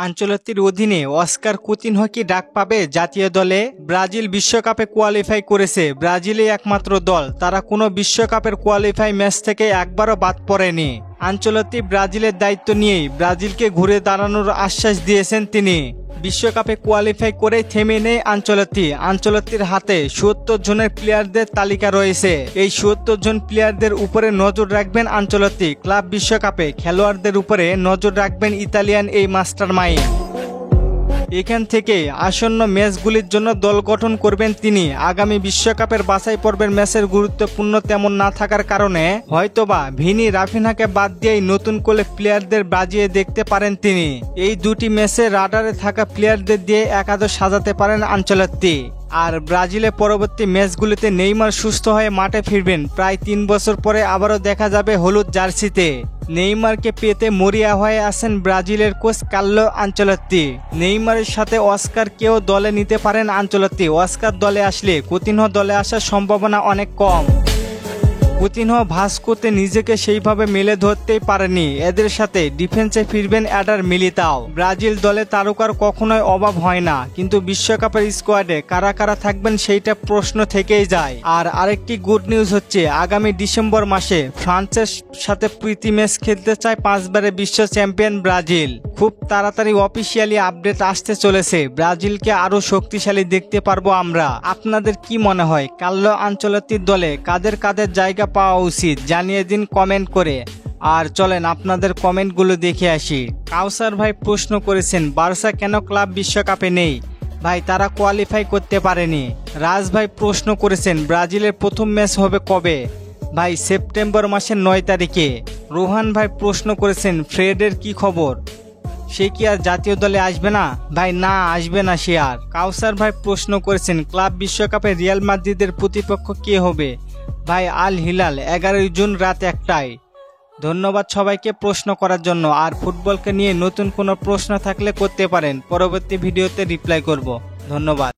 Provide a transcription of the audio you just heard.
আনচেলত্তির অধীনে Oscar Coutinho কি ডাক পাবে জাতীয় দলে? ব্রাজিল বিশ্বকাপে কোয়ালিফাই করেছে। ব্রাজিলই একমাত্র দল, তারা কোনো বিশ্বকাপের কোয়ালিফাই ম্যাচ থেকে একবারও বাদ পড়েনি। আনচেলত্তি ব্রাজিলের দায়িত্ব নিয়েই ব্রাজিলকে ঘুরে দাঁড়ানোর আশ্বাস দিয়েছেন তিনি। বিশ্বকাপে কোয়ালিফাই করেই থেমে নেই আনচেলত্তির হাতে ৭০ জনের প্লেয়ারদের তালিকা রয়েছে। এই ৭০ জন প্লেয়ারদের উপরে নজর রাখবেন আনচেলত্তি। ক্লাব বিশ্বকাপে খেলোয়াড়দের উপরে নজর রাখবেন ইতালিয়ান এই মাস্টার মাইন্ড। এখান থেকে আসন্ন ম্যাচগুলির জন্য দল গঠন করবেন তিনি। আগামী বিশ্বকাপের বাছাই পর্বের ম্যাচের গুরুত্বপূর্ণ তেমন না থাকার কারণে হয়তোবা ভিনি রাফিনহাকে বাদ দিয়েই নতুন করে প্লেয়ারদের বাজিয়ে দেখতে পারেন তিনি। এই দুটি ম্যাচে রাডারে থাকা প্লেয়ারদের দিয়ে একাদশ সাজাতে পারেন আনচেলত্তি। আর ব্রাজিলের পরবর্তী ম্যাচগুলিতে নেইমার সুস্থ হয়ে মাঠে ফিরবেন। প্রায় ৩ বছর পরে আবারও দেখা যাবে হলুদ জার্সিতে। নেইমারকে পেতে মরিয়া হয়ে আছেন ব্রাজিলের কোচ কার্লো আনচেলত্তি। নেইমারের সাথে অস্কারকেও দলে নিতে পারেন আনচেলত্তি। অস্কার দলে আসলে কুতিনহো দলে আসার সম্ভাবনা অনেক কম। কুতিনহো ভাস্কোতে নিজেকে সেইভাবে মেলে ধরতেই পারেনি। এদের সাথে ডিফেন্সে ফিরবেন এডার মিলিতাও। ব্রাজিল দলে তারকার কখনোই অভাব হয় না, কিন্তু বিশ্বকাপের স্কোয়াডে কারা কারা থাকবেন সেইটা প্রশ্ন থেকেই যায়। আর আরেকটি গুড নিউজ হচ্ছে, আগামী ডিসেম্বর মাসে ফ্রান্সের সাথে প্রীতি ম্যাচ খেলতে চায় 5 বারের বিশ্ব চ্যাম্পিয়ন ব্রাজিল। খুব তাড়াতাড়ি অফিসিয়ালি আপডেট আসতে চলেছে। ব্রাজিলকে আরো শক্তিশালী দেখতে পারবো আমরা। আপনাদের কি মনে হয় কার্লো আনচেলত্তির দলে কাদের কাদের জায়গা পাওয়া উচিত জানিয়ে দিন কমেন্ট করে। আর চলেন আপনাদের কমেন্টগুলো দেখে আসি। কাউসার ভাই প্রশ্ন করেছেন বার্সা কেন ক্লাব বিশ্বকাপে নেই? ভাই তারা কোয়ালিফাই করতে পারেনি। রাজ ভাই প্রশ্ন করেছেন ব্রাজিলের প্রথম ম্যাচ হবে কবে? ভাই সেপ্টেম্বর মাসের 9 তারিখে। রোহান ভাই প্রশ্ন করেছেন ফ্রেডের কি খবর? সে কি আর জাতীয় দলে আসবে না? ভাই না, আসবে না সে আর। কাউসার ভাই প্রশ্ন করেছেন ক্লাব বিশ্বকাপে রিয়াল মাদ্রিদের প্রতিপক্ষ কে হবে? ভাই আল হিলাল, 11 জুন রাত 1টায়। ধন্যবাদ সবাইকে প্রশ্ন করার জন্য। আর ফুটবলকে নিয়ে নতুন কোনো প্রশ্ন থাকলে করতে পারেন, পরবর্তী ভিডিওতে রিপ্লাই করব। ধন্যবাদ।